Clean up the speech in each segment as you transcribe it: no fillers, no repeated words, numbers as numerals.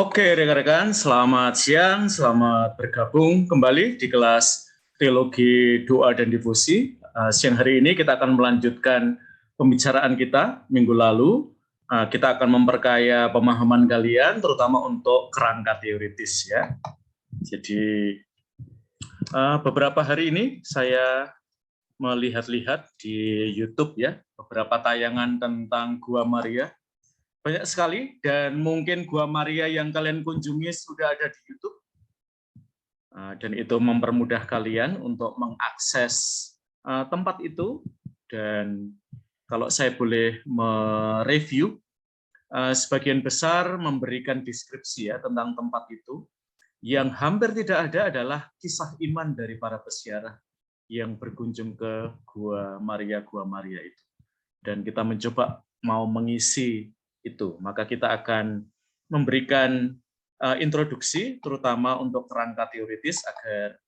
Oke, rekan-rekan, selamat siang, selamat bergabung kembali di kelas Teologi Doa dan Difusi. Siang hari ini kita akan melanjutkan pembicaraan kita minggu lalu. Kita akan memperkaya pemahaman kalian, terutama untuk kerangka teoritis ya. Jadi beberapa hari ini saya melihat-lihat di YouTube ya, beberapa tayangan tentang Gua Maria. Banyak sekali, dan mungkin Gua Maria yang kalian kunjungi sudah ada di YouTube. Dan itu mempermudah kalian untuk mengakses tempat itu. Dan kalau saya boleh mereview, sebagian besar memberikan deskripsi ya tentang tempat itu. Yang hampir tidak ada adalah kisah iman dari para peziarah yang berkunjung ke Gua Maria itu. Dan kita mencoba mau mengisi itu, maka kita akan memberikan introduksi terutama untuk kerangka teoritis agar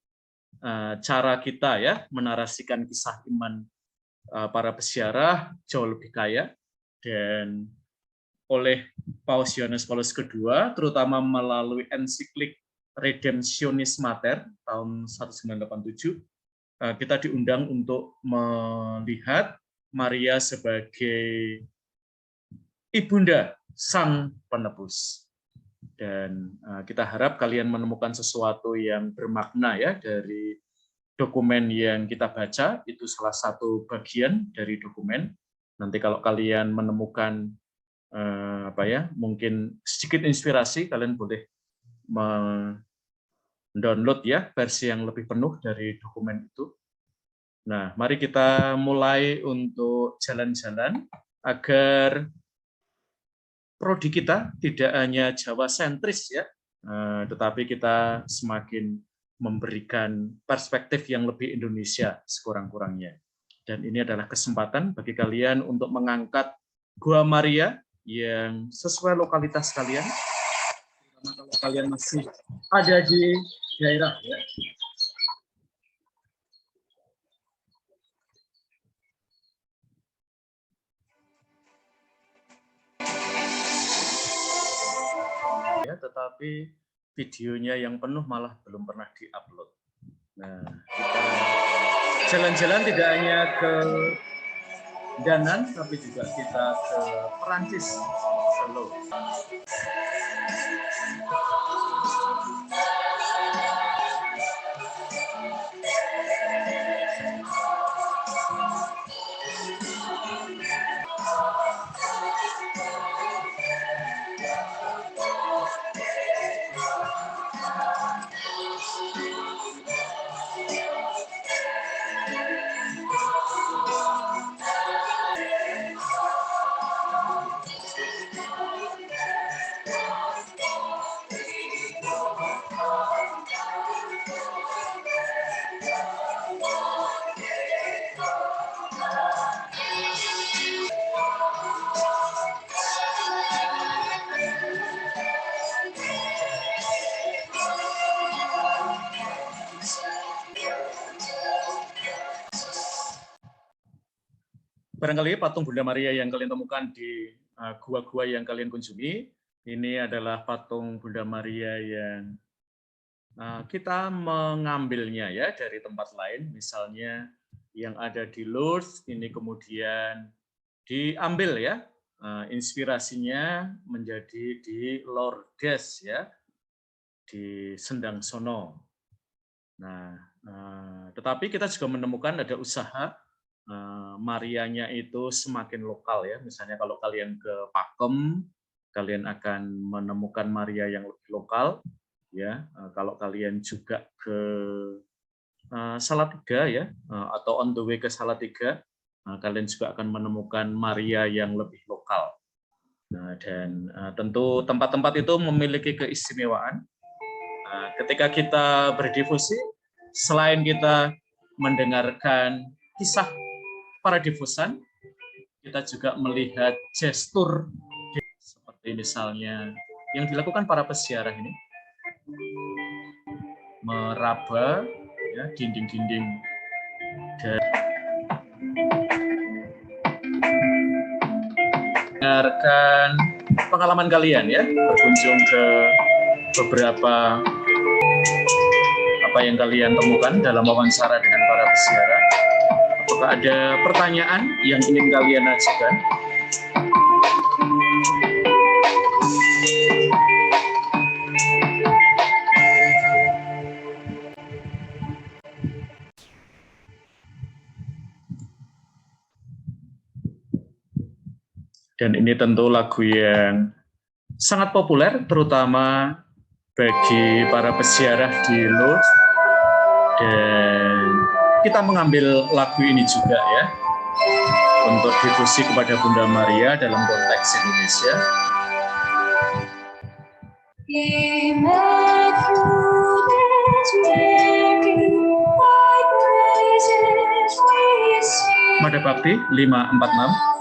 cara kita ya menarasikan kisah iman para peziarah jauh lebih kaya, dan oleh Paus Yohanes Paulus II terutama melalui ensiklik Redemptionis Mater tahun 1987 kita diundang untuk melihat Maria sebagai ibunda Sang Penebus. Dan kita harap kalian menemukan sesuatu yang bermakna ya dari dokumen yang kita baca. Itu salah satu bagian dari dokumen. Nanti kalau kalian menemukan mungkin sedikit inspirasi, kalian boleh mendownload ya versi yang lebih penuh dari dokumen itu. Nah, mari kita mulai untuk jalan-jalan agar prodi kita tidak hanya Jawa sentris ya, tetapi kita semakin memberikan perspektif yang lebih Indonesia sekurang-kurangnya. Dan ini adalah kesempatan bagi kalian untuk mengangkat Gua Maria yang sesuai lokalitas kalian, terutama kalau kalian masih ada di daerah ya. Tetapi videonya yang penuh malah belum pernah diupload. Nah, kita jalan-jalan tidak hanya ke Danan, tapi juga kita ke Perancis, Solo. Barangkali patung Bunda Maria yang kalian temukan di gua-gua yang kalian kunjungi, ini adalah patung Bunda Maria yang kita mengambilnya ya dari tempat lain, misalnya yang ada di Lourdes, ini kemudian diambil ya, inspirasinya menjadi di Lourdes ya, di Sendang Sono. Nah, tetapi kita juga menemukan ada usaha Marianya itu semakin lokal ya. Misalnya kalau kalian ke Pakem, kalian akan menemukan Maria yang lebih lokal ya. Kalau kalian juga ke Salatiga ya, atau on the way ke Salatiga, kalian juga akan menemukan Maria yang lebih lokal. Nah, dan tentu tempat-tempat itu memiliki keistimewaan. Ketika kita berdifusi, selain kita mendengarkan kisah para difusan, kita juga melihat gestur seperti misalnya yang dilakukan para peziarah ini, meraba ya dinding-dinding dan dengarkan pengalaman kalian ya berkunjung ke beberapa apa yang kalian temukan dalam wawancara dengan para peziarah. Apakah ada pertanyaan yang ingin kalian ajukan? Dan ini tentu lagu yang sangat populer, terutama bagi para peziarah di Lourdes. Dan kita mengambil lagu ini juga ya, untuk difusi kepada Bunda Maria dalam konteks Indonesia. Mada Bakti 546.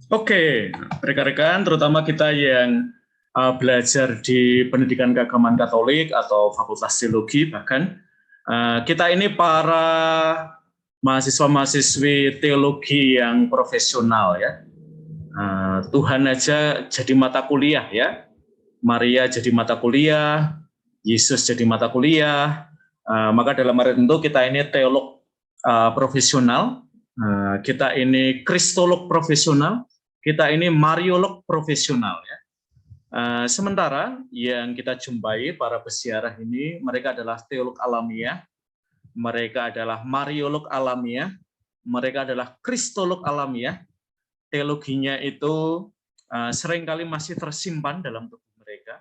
Oke, rekan-rekan, terutama kita yang belajar di pendidikan keagamaan Katolik atau Fakultas Teologi, bahkan kita ini para mahasiswa-mahasiswi teologi yang profesional ya. Tuhan aja jadi mata kuliah ya, Maria jadi mata kuliah, Yesus jadi mata kuliah. Maka dalam arti tentu kita ini teolog profesional, kita ini kristolog profesional, kita ini mariolog profesional ya. Sementara yang kita jumpai para peziarah ini, mereka adalah teolog alamiah, mereka adalah mariolog alamiah, mereka adalah kristolog alamiah. Teologinya itu seringkali masih tersimpan dalam tubuh mereka.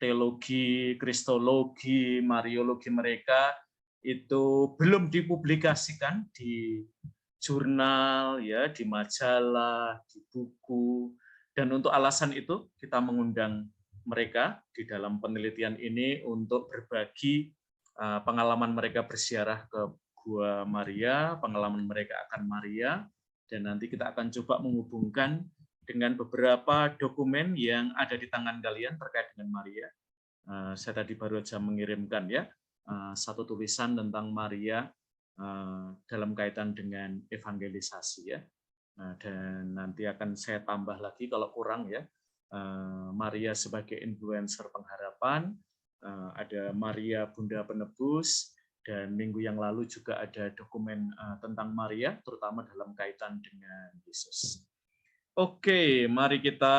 Teologi, kristologi, mariologi mereka itu belum dipublikasikan di jurnal, ya, di majalah, di buku, dan untuk alasan itu kita mengundang mereka di dalam penelitian ini untuk berbagi pengalaman mereka berziarah ke Gua Maria, pengalaman mereka akan Maria, dan nanti kita akan coba menghubungkan dengan beberapa dokumen yang ada di tangan kalian terkait dengan Maria. Saya tadi baru saja mengirimkan ya satu tulisan tentang Maria dalam kaitan dengan evangelisasi ya, dan nanti akan saya tambah lagi kalau kurang ya, Maria sebagai influencer pengharapan, ada Maria Bunda Penebus, dan minggu yang lalu juga ada dokumen tentang Maria terutama dalam kaitan dengan Yesus. Oke, mari kita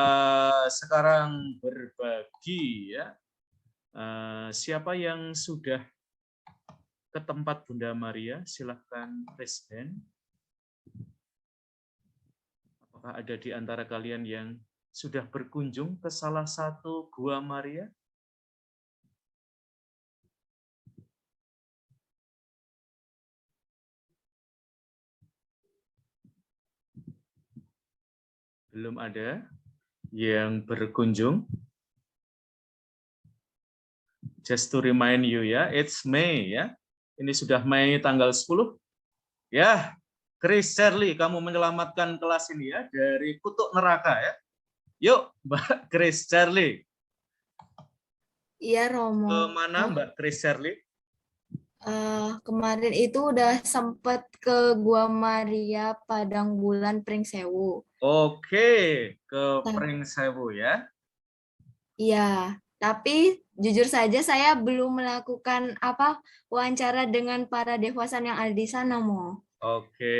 sekarang berbagi ya. Siapa yang sudah ke tempat Bunda Maria, silakan raise hand. Apakah ada di antara kalian yang sudah berkunjung ke salah satu Gua Maria? Belum ada yang berkunjung. Just to remind you ya, it's May ya. Ini sudah Mei tanggal 10. Ya, Chris Shirley, kamu menyelamatkan kelas ini ya dari kutuk neraka ya. Yuk, Mbak Chris Shirley. Iya, Romo. Kemana Mbak Chris Shirley? Kemarin itu udah sempet ke Gua Maria Padang Bulan Pringsewu. Oke, ke Pringsewu ya. Iya, tapi jujur saja saya belum melakukan wawancara dengan para dewasan yang ada di sana, Mo. Oke,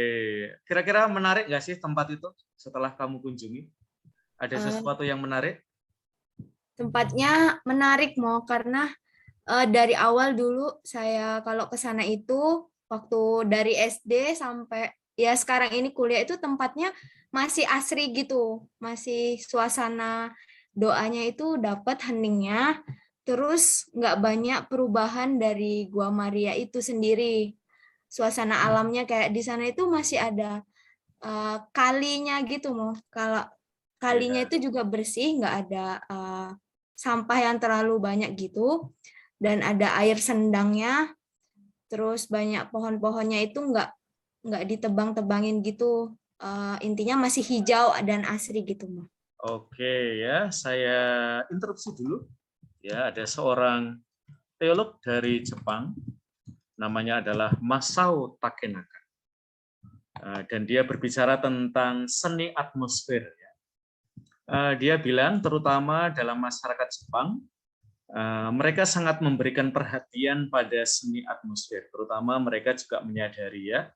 kira-kira menarik nggak sih tempat itu setelah kamu kunjungi? Ada sesuatu yang menarik? Tempatnya menarik, Mo, karena dari awal dulu saya kalau ke sana itu waktu dari SD sampai ya sekarang ini kuliah itu tempatnya masih asri gitu, masih suasana doanya itu dapat heningnya, terus nggak banyak perubahan dari Gua Maria itu sendiri. Suasana alamnya kayak di sana itu masih ada kalinya gitu, Mo. Kalau kalinya Ya. itu juga bersih, nggak ada sampah yang terlalu banyak gitu, dan ada air sendangnya, terus banyak pohon-pohonnya itu nggak ditebang-tebangin gitu. Intinya masih hijau dan asri gitu, Mo. Oke ya, saya interupsi dulu. Ya, ada seorang teolog dari Jepang, namanya adalah Masao Takenaka. Dan dia berbicara tentang seni atmosfer. Dia bilang terutama dalam masyarakat Jepang, mereka sangat memberikan perhatian pada seni atmosfer. Terutama mereka juga menyadari ya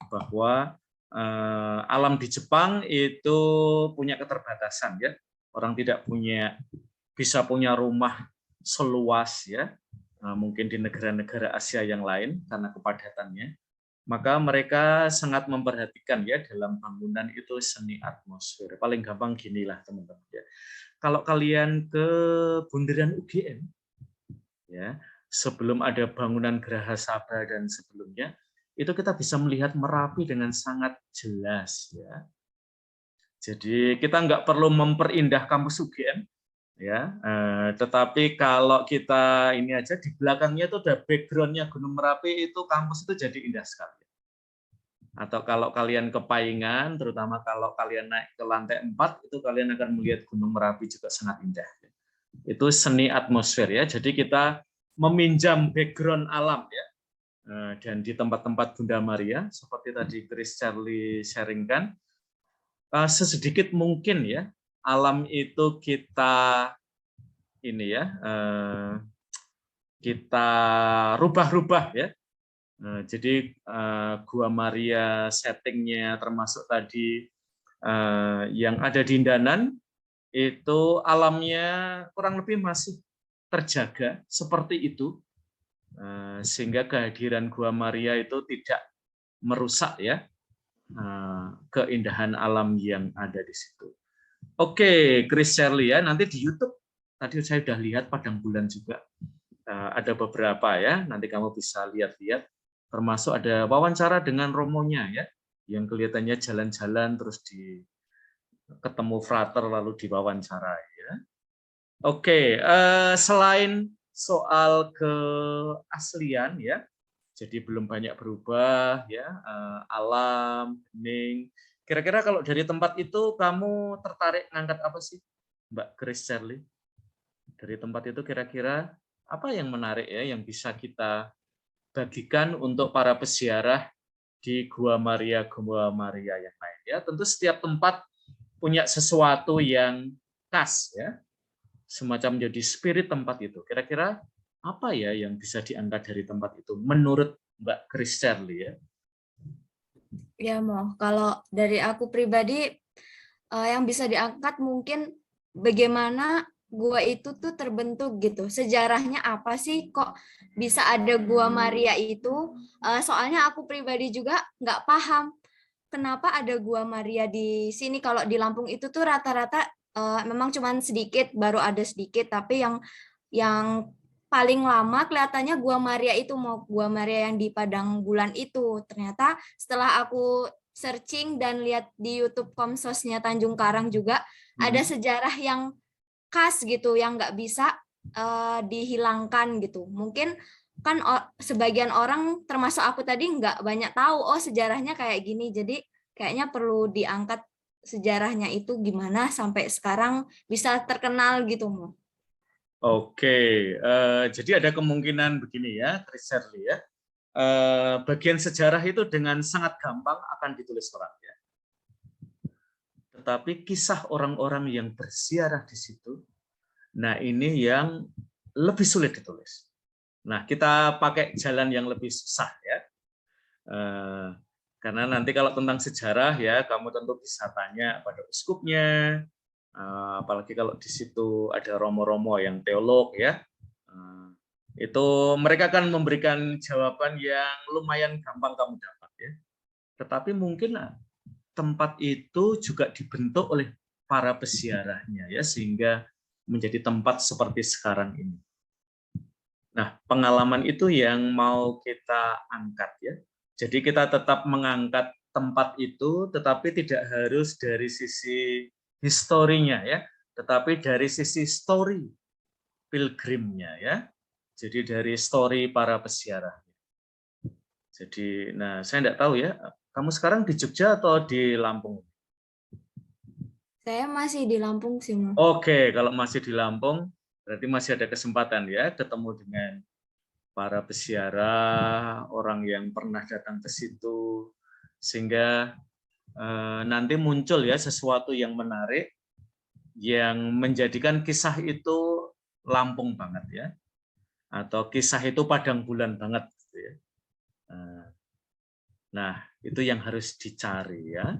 bahwa alam di Jepang itu punya keterbatasan ya. Orang tidak bisa punya rumah seluas ya, mungkin di negara-negara Asia yang lain karena kepadatannya. Maka mereka sangat memperhatikan ya dalam bangunan itu seni atmosfer. Paling gampang ginilah teman-teman ya. Kalau kalian ke Bundaran UGM ya, sebelum ada bangunan Geraha Sabha dan sebelumnya, itu kita bisa melihat Merapi dengan sangat jelas ya. Jadi kita nggak perlu memperindah kampus UGM ya, tetapi kalau kita ini aja di belakangnya itu ada backgroundnya Gunung Merapi, itu kampus itu jadi indah sekali. Atau kalau kalian ke Paingan, terutama kalau kalian naik ke lantai 4, itu kalian akan melihat Gunung Merapi juga sangat indah. Itu seni atmosfer ya, jadi kita meminjam background alam ya. Dan di tempat-tempat Bunda Maria, seperti tadi Chris Charlie sharingkan, sesedikit mungkin ya, alam itu kita ini ya, kita rubah-rubah ya. Jadi Gua Maria settingnya termasuk tadi yang ada di Indanan itu alamnya kurang lebih masih terjaga seperti itu, sehingga kehadiran Gua Maria itu tidak merusak ya keindahan alam yang ada di situ. Oke, Chris Shirley ya, nanti di YouTube tadi saya sudah lihat Padang Bulan juga. Ada beberapa ya, nanti kamu bisa lihat-lihat, termasuk ada wawancara dengan romonya ya, yang kelihatannya jalan-jalan terus ketemu frater lalu diwawancara ya. Oke, selain soal keaslian ya, jadi belum banyak berubah ya, alam, bening. Kira-kira kalau dari tempat itu kamu tertarik ngangkat apa sih, Mbak Chris Shirley? Dari tempat itu kira-kira apa yang menarik ya yang bisa kita bagikan untuk para peziarah di Gua Maria yang lain ya. Tentu setiap tempat punya sesuatu yang khas ya, semacam jadi spirit tempat itu. Kira-kira apa ya yang bisa diangkat dari tempat itu menurut Mbak Chris Shirley ya? Ya, Mo. Kalau dari aku pribadi, yang bisa diangkat mungkin bagaimana gua itu tuh terbentuk gitu. Sejarahnya apa sih kok bisa ada Gua Maria itu? Soalnya aku pribadi juga nggak paham kenapa ada Gua Maria di sini. Kalau di Lampung itu tuh rata-rata memang cuman sedikit, baru ada sedikit. Tapi yang paling lama kelihatannya Gua Maria itu, mau Gua Maria yang di Padang Bulan itu. Ternyata setelah aku searching dan lihat di YouTube Komsosnya Tanjung Karang juga ada sejarah yang khas gitu yang nggak bisa dihilangkan gitu. Mungkin kan sebagian orang termasuk aku tadi nggak banyak tahu sejarahnya kayak gini. Jadi kayaknya perlu diangkat sejarahnya itu gimana sampai sekarang bisa terkenal gitu, Mo. Oke, jadi ada kemungkinan begini ya, Chris Shirley ya. Bagian sejarah itu dengan sangat gampang akan ditulis orang ya. Tetapi kisah orang-orang yang bersiarah di situ, nah ini yang lebih sulit ditulis. Nah, kita pakai jalan yang lebih susah ya. Karena nanti kalau tentang sejarah ya, kamu tentu bisa tanya pada uskupnya, apalagi kalau di situ ada romo-romo yang teolog ya, itu mereka akan memberikan jawaban yang lumayan gampang kamu dapat ya. Tetapi mungkin tempat itu juga dibentuk oleh para peziarahnya ya, sehingga menjadi tempat seperti sekarang ini. Nah, pengalaman itu yang mau kita angkat ya. Jadi kita tetap mengangkat tempat itu, tetapi tidak harus dari sisi historinya ya, tetapi dari sisi story pilgrimnya ya. Jadi dari story para peziarah. Jadi, nah saya tidak tahu ya, kamu sekarang di Jogja atau di Lampung? Saya masih di Lampung sih, Mo. Oke, kalau masih di Lampung, berarti masih ada kesempatan ya ketemu dengan para peziarah, orang yang pernah datang ke situ, sehingga nanti muncul ya sesuatu yang menarik, yang menjadikan kisah itu Lampung banget ya, atau kisah itu Padang Bulan banget. Gitu ya. Nah, itu yang harus dicari ya.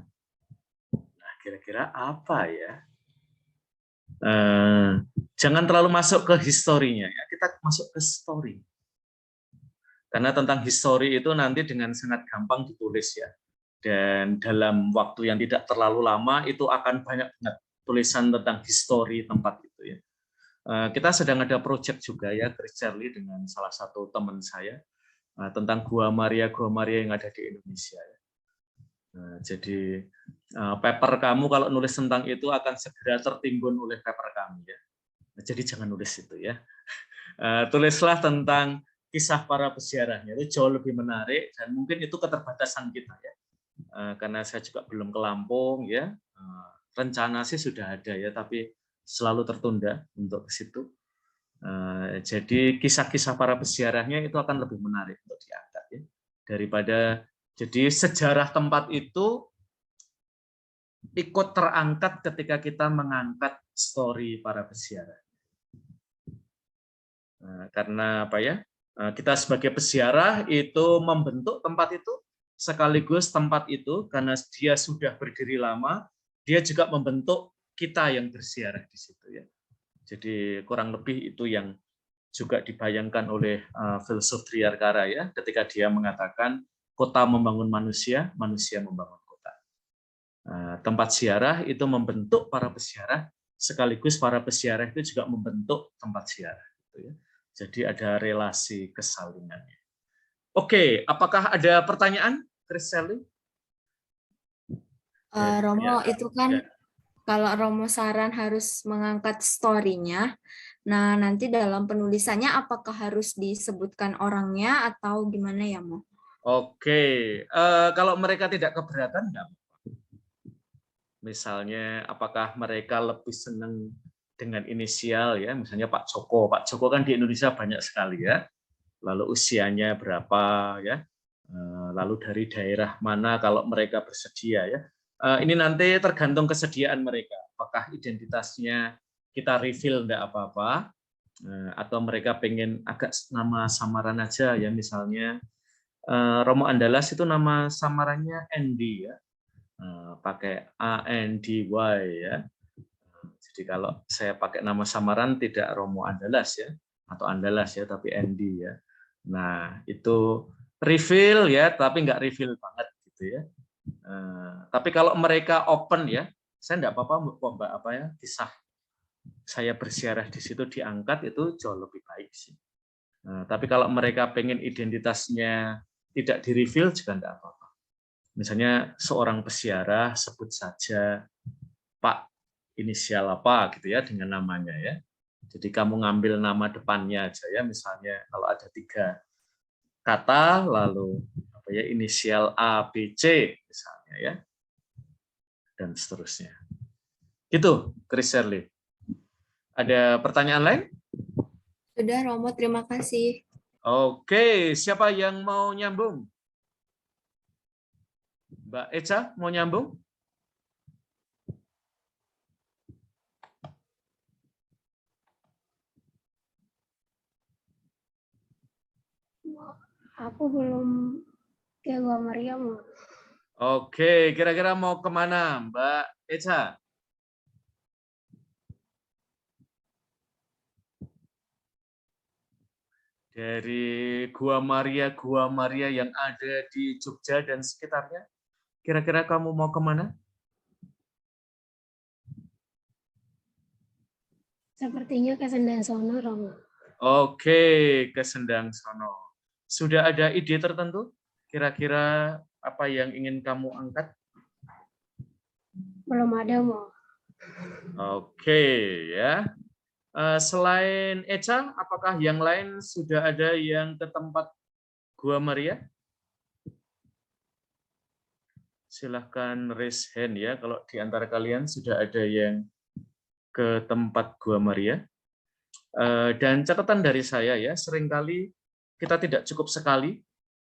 Nah, kira-kira apa ya? Jangan terlalu masuk ke historinya ya, kita masuk ke story. Karena tentang histori itu nanti dengan sangat gampang ditulis ya. Dan dalam waktu yang tidak terlalu lama itu akan banyak banget tulisan tentang histori tempat itu ya. Kita sedang ada proyek juga ya, Chris Shirley dengan salah satu teman saya tentang Gua Maria yang ada di Indonesia ya. Jadi paper kamu kalau nulis tentang itu akan segera tertimbun oleh paper kami ya. Jadi jangan nulis itu ya. Tulislah tentang kisah para peziarahnya, itu jauh lebih menarik dan mungkin itu keterbatasan kita ya. Karena saya juga belum ke Lampung ya. Rencana sih sudah ada ya, tapi selalu tertunda untuk ke situ. Jadi kisah-kisah para peziarahnya itu akan lebih menarik untuk diangkat ya. Daripada jadi sejarah tempat itu ikut terangkat ketika kita mengangkat story para peziarah. Karena apa ya? Kita sebagai peziarah itu membentuk tempat itu, sekaligus tempat itu karena dia sudah berdiri lama, dia juga membentuk kita yang berziarah di situ ya. Jadi kurang lebih itu yang juga dibayangkan oleh filsuf Triarkara ya, ketika dia mengatakan kota membangun manusia, manusia membangun kota. Tempat ziarah itu membentuk para peziarah, sekaligus para peziarah itu juga membentuk tempat ziarah. Gitu ya. Jadi ada relasi kesalinannya. Oke, apakah ada pertanyaan, Chris Shirley? Romo, Ya, itu kan ya. kalau Romo saran harus mengangkat story-nya, nah nanti dalam penulisannya apakah harus disebutkan orangnya atau gimana ya, Mo? Oke, kalau mereka tidak keberatan, enggak. Misalnya, apakah mereka lebih senang dengan inisial ya, misalnya Pak Joko. Pak Joko kan di Indonesia banyak sekali ya. Lalu usianya berapa ya? Lalu dari daerah mana kalau mereka bersedia ya? Ini nanti tergantung kesediaan mereka. Apakah identitasnya kita reveal enggak apa-apa, atau mereka pengen agak nama samaran aja ya, misalnya Romo Andalas itu nama samarannya Andy ya. Pakai ANDY ya. Jadi kalau saya pakai nama samaran tidak Romo Andalas ya, atau Andalas ya, tapi Andy ya. Nah itu reveal ya, tapi nggak reveal banget gitu ya. Tapi kalau mereka open ya, saya nggak apa-apa kok Mbak, apa ya, kisah saya bersiarah di situ diangkat itu jauh lebih baik sih. Tapi kalau mereka pengen identitasnya tidak di reveal juga nggak apa-apa. Misalnya seorang peziarah sebut saja Pak inisial apa gitu ya dengan namanya ya. Jadi kamu ngambil nama depannya aja ya, misalnya kalau ada 3 kata lalu apa ya inisial A, B, C misalnya ya, dan seterusnya. Gitu, Chris Shirley. Ada pertanyaan lain? Sudah, Romo, terima kasih. Oke, siapa yang mau nyambung? Mbak Eca mau nyambung? Aku belum ke Gua Maria, mau. Oke, kira-kira mau kemana Mbak Eca? Dari Gua Maria yang ada di Jogja dan sekitarnya. Kira-kira kamu mau kemana? Sepertinya ke Sendasono, Romo. Oke, ke Sendang Sono. Sudah ada ide tertentu? Kira-kira apa yang ingin kamu angkat? Belum ada, mau. Oke, ya. Selain Eca, apakah yang lain sudah ada yang ke tempat Gua Maria? Silahkan raise hand ya, kalau di antara kalian sudah ada yang ke tempat Gua Maria. Dan catatan dari saya ya, seringkali kita tidak cukup sekali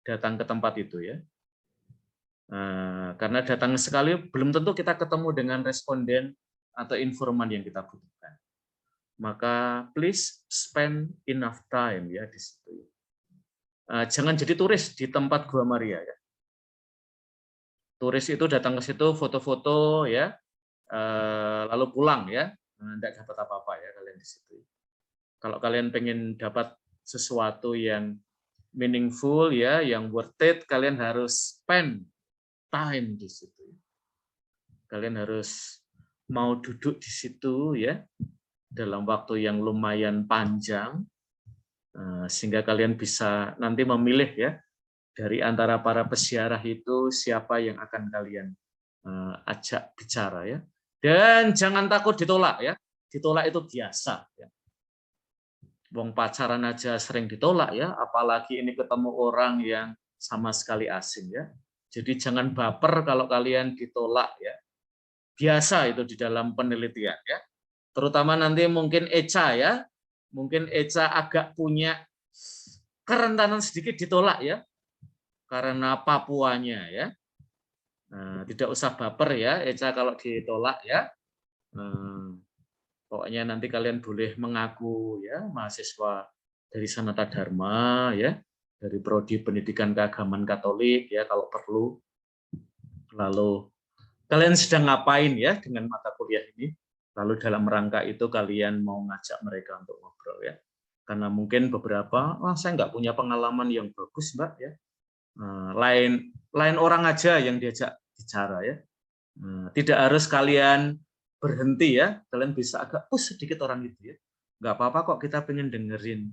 datang ke tempat itu ya. Karena datang sekali belum tentu kita ketemu dengan responden atau informan yang kita butuhkan. Maka please spend enough time ya di situ. Jangan jadi turis di tempat Gua Maria ya. Turis itu datang ke situ foto-foto ya, lalu pulang ya, tidak dapat apa-apa ya kalian di situ. Kalau kalian pengen dapat sesuatu yang meaningful ya, yang worth it, kalian harus spend time di situ. Kalian harus mau duduk di situ ya dalam waktu yang lumayan panjang sehingga kalian bisa nanti memilih ya dari antara para peziarah itu siapa yang akan kalian ajak bicara ya. Dan jangan takut ditolak ya. Ditolak itu biasa ya. Wong pacaran aja sering ditolak ya, apalagi ini ketemu orang yang sama sekali asing ya. Jadi jangan baper kalau kalian ditolak ya. Biasa itu di dalam penelitian ya. Terutama nanti mungkin Eca ya. Mungkin Eca agak punya kerentanan sedikit ditolak ya. Karena Papuanya ya. Tidak usah baper ya Eca kalau ditolak ya. Pokoknya nanti kalian boleh mengaku ya mahasiswa dari Sanata Dharma ya, dari prodi Pendidikan Keagamaan Katolik ya kalau perlu. Lalu kalian sedang ngapain ya dengan mata kuliah ini? Lalu dalam rangka itu kalian mau ngajak mereka untuk ngobrol ya. Karena mungkin beberapa, saya nggak punya pengalaman yang bagus Mbak ya. Lain orang aja yang diajak bicara ya. Tidak harus kalian berhenti ya, kalian bisa agak push sedikit orang itu ya. Nggak apa-apa kok kita pengen dengerin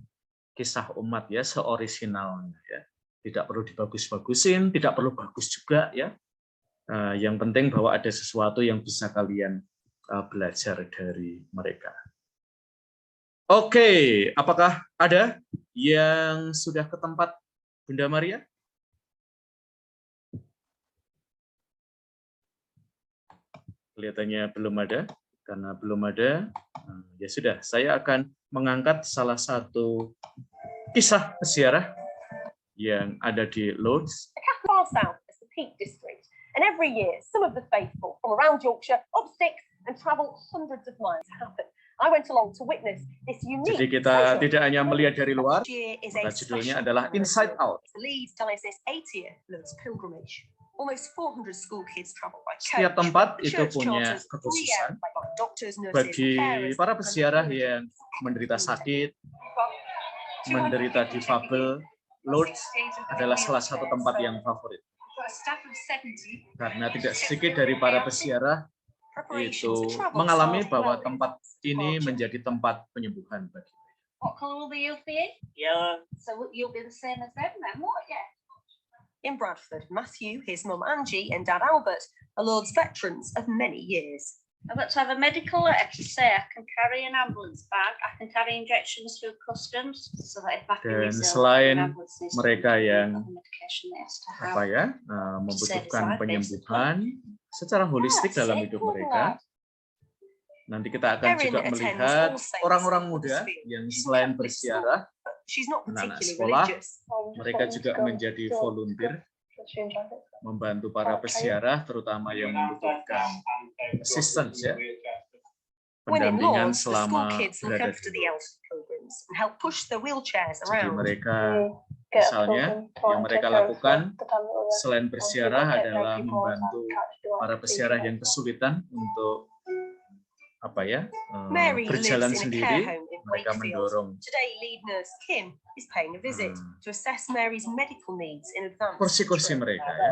kisah umat ya, seorisinalnya ya. Tidak perlu dibagus-bagusin, tidak perlu bagus juga ya. Yang penting bahwa ada sesuatu yang bisa kalian belajar dari mereka. Oke, apakah ada yang sudah ke tempat Bunda Maria? Kelihatannya belum ada. Karena belum ada, ya sudah, saya akan mengangkat salah satu kisah peziarah yang ada di Lourdes. And every year, some of the faithful from around Yorkshire up Styx and travel hundreds of miles to happen. I went along to witness this unique. Jadi kita tidak hanya melihat dari luar, maka judulnya adalah Inside Out. The Leeds Diocese 8-year Lourdes pilgrimage. Almost 400 school kids travel by coach. Setiap tempat itu punya kekhususan. Bagi para peziarah yang menderita sakit, menderita difabel, Lourdes adalah salah satu tempat yang favorit. Karena tidak sedikit dari para peziarah itu mengalami bahwa tempat ini menjadi tempat penyembuhan bagi mereka. What colour will be you be? Yellow. So you'll be the same as them then, won't you? In Bradford, Matthew, his mum Angie and dad Albert are Lourdes veterans of many years. I've got to have a medical letter to say I can carry an ambulance bag, I can carry injections through customs, so that if I can Dan use selain mereka yang have. membutuhkan penyembuhan secara holistik dalam hidup mereka, nanti kita akan juga melihat orang-orang muda yang selain bersiarah, anak-anak sekolah, mereka juga menjadi volunteer, membantu para pesiarah, terutama yang membutuhkan assistance, ya, pendampingan selama berada di luar. Jadi mereka, misalnya, yang mereka lakukan selain bersiarah adalah membantu para pesiarah yang kesulitan untuk berjalan sendiri. Mereka mendorong kursi-kursi mereka, ya.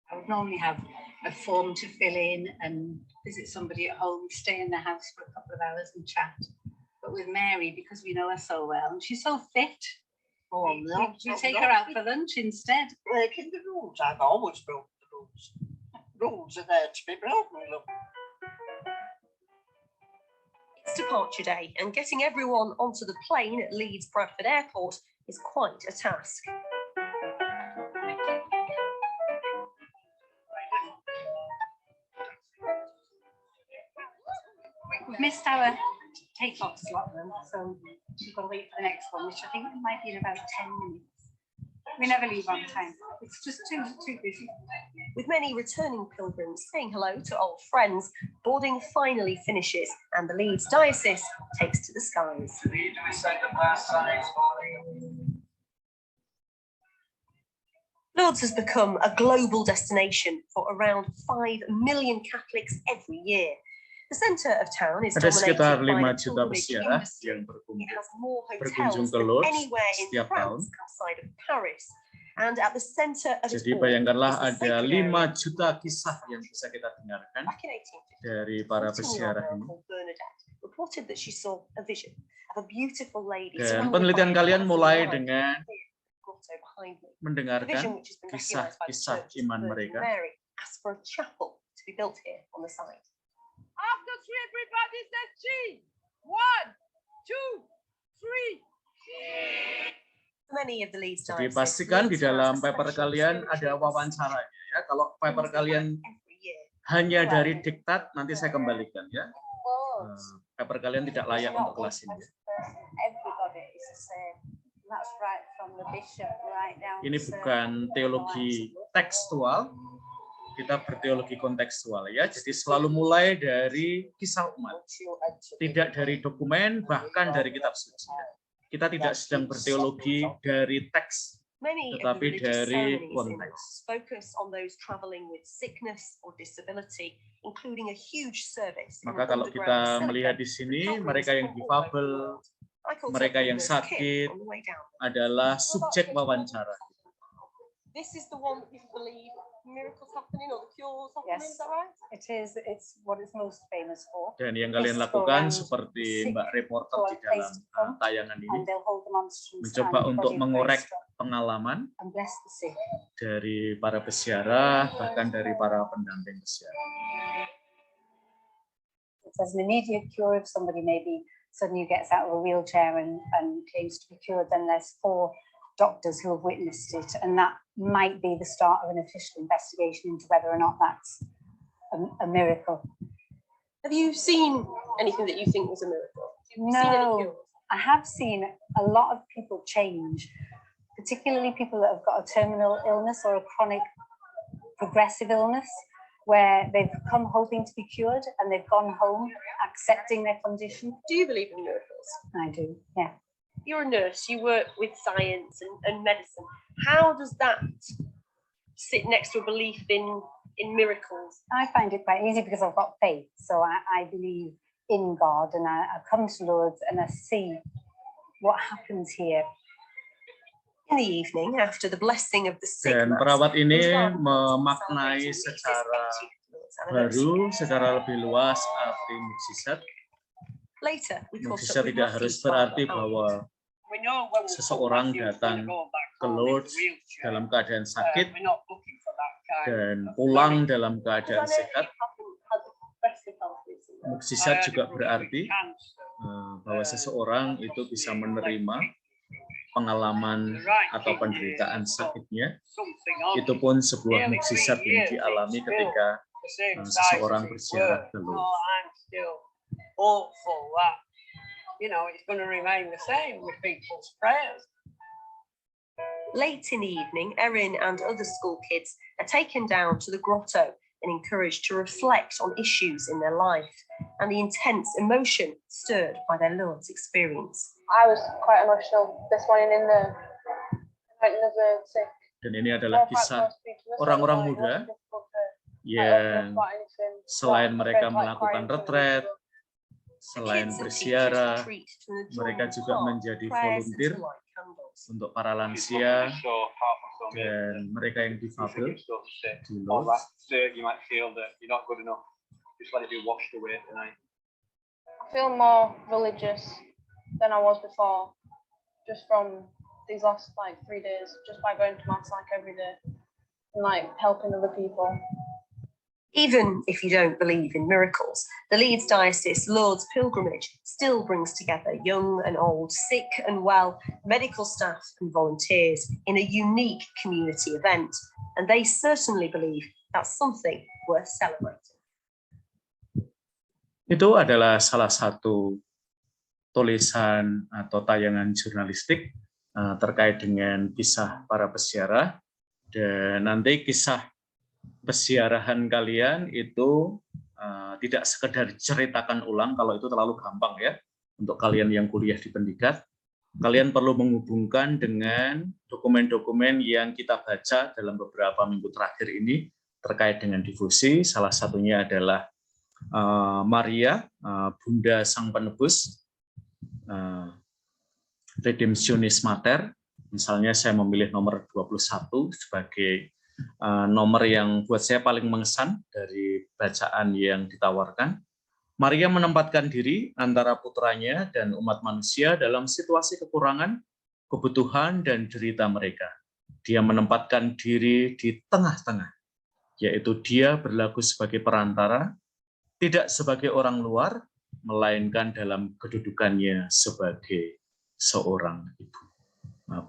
I would normally have a form to fill in and visit somebody at home, stay in the house for a couple of hours and chat. But with Mary, because we know her so well, and she's so fit, we take her out for lunch instead. Breaking the rules. I've always broken the rules. Rules are there to be broken, look. It's departure day, and getting everyone onto the plane at Leeds Bradford Airport is quite a task. We've missed our take-off slot then, so we've got to wait for the next one, which I think might be in about 10 minutes. We never leave on time. It's just too busy. With many returning pilgrims saying hello to old friends, boarding finally finishes and the Leeds Diocese takes to the skies. Lourdes has become a global destination for around 5 million Catholics every year. The centre of town is Ada sekitar dominated 5 by the juta pilgrimage pesiarah industry. yang It has berkunjung more berkunjung hotels ke than Lourdes anywhere in setiap tahun. France outside of Paris. And at the centre of its Jadi board bayangkanlah is the ada sacred 5 area. juta kisah yang bisa kita dengarkan Back in 1850, dari para 14-year-old pesiarah girl ini. called Bernadette reported that she saw a vision of a beautiful lady Dan surrounded penelitian by kalian dazzling mulai light dengan grotto behind me. The vision, mendengarkan which has been recognised by the kisah-kisah Church of iman the Virgin mereka. Mary, asked for a chapel to be built here on the site. After three, everybody says cheese. 1, 2, 3. Many of the Leeds Jadi Diocese pastikan di Leeds has dalam a paper special kalian ada spiritual wawancaranya, ya. Kalau paper kalian every year. hanya dari diktat, nanti saya kembalikan, ya. Paper kalian tidak layak untuk kelas ini. Ini bukan teologi tekstual, kita berteologi kontekstual, ya. Jadi selalu mulai dari kisah umat, tidak dari dokumen, bahkan dari kitab suci. Ya. Kita tidak sedang berteologi dari teks, Many of the tetapi religious dari ceremonies in konteks. focus on those traveling with sickness or disability, including a huge service. in Maka an kalau underground kita basilica melihat di for sini, pilgrims mereka yang from all over the difabel, world. I caught up mereka with yang Nurse Kim sakit on the way down. adalah subjek wawancara. This is the one that people believe miracles happening or the cures happening, Yes. is that right? It is. It's what it's most famous for. Dan yang kalian lakukan seperti Mbak reporter di dalam tayangan ini, And they'll hold the monstrance mencoba and untuk body mengorek of Christ pengalaman and bless the sick. dari para pesiarah, bahkan dari para pendamping pesiarah. There's an immediate cure if somebody maybe suddenly gets out of a wheelchair and claims to be cured. Then there's 4 doctors who have witnessed it, and that might be the start of an official investigation into whether or not that's a miracle. Have you seen anything that you think was a miracle? Have you seen any No, cures? I have seen a lot of people change, particularly people that have got a terminal illness or a chronic progressive illness, where they've come hoping to be cured and they've gone home accepting their condition. Do you believe in miracles? I do, yeah. You're a nurse, you work with science and medicine. How does that sit next to a belief in miracles? I find it quite easy because I've got faith. So I believe in God, and I come to Lourdes and I see what happens here. In the evening, after the blessing of the sick Dan mass, perawat ini it was welcome to memaknai celebrate secara Jesus' 80th anniversary. baru, secara lebih luas arti mukjizat. Later, we caught Mukjizat up with tidak harus Matthew's berarti father, bahwa we know when we come seseorang back, he was datang gonna go back ke home in Lourdes the wheelchair. dalam keadaan sakit We're not looking for that kind dan of pulang miracle. dalam Because I keadaan know that sehat. you haven't had the progressive health recently. I Mukjizat had juga a brother with berarti cancer. bahwa seseorang itu bisa menerima pengalaman atau penderitaan sakitnya. Something on Itu pun sebuah mukjizat yang dialami ketika the same size seseorang as it berziarah were. ke No, Lourdes. I'm still hopeful that, you know, it's going to remain the same with people's prayers. Late in the evening, Erin and other school kids are taken down to the grotto and encouraged to reflect on issues in their life and the intense emotion stirred by their Lourdes experience. I was quite emotional this morning in the sick. Dan ini adalah kisah orang-orang muda yang selain mereka melakukan retret, selain berziarah, mereka juga menjadi volunteer untuk para lansia dan mereka yang difabel di Lourdes. I feel more religious than I was before, just from these last 3 days, just by going to mass every day and helping other people. Even if you don't believe in miracles, the Leeds Diocese Lourdes pilgrimage still brings together young and old, sick and well, medical staff and volunteers in a unique community event, and they certainly believe that's something worth celebrating. Itu adalah salah satu tulisan atau tayangan jurnalistik terkait dengan kisah para peziarah, dan nanti kisah peziarahan kalian itu tidak sekedar ceritakan ulang, kalau itu terlalu gampang ya untuk kalian yang kuliah di Pendikat. Kalian perlu menghubungkan dengan dokumen-dokumen yang kita baca dalam beberapa minggu terakhir ini terkait dengan difusi. Salah satunya adalah Maria, Bunda Sang Penebus, Redemptionis Mater. Misalnya saya memilih nomor 21 sebagai nomor yang buat saya paling mengesan dari bacaan yang ditawarkan. Maria menempatkan diri antara putranya dan umat manusia dalam situasi kekurangan, kebutuhan, dan derita mereka. Dia menempatkan diri di tengah-tengah, yaitu dia berlaku sebagai perantara, tidak sebagai orang luar, melainkan dalam kedudukannya sebagai seorang ibu.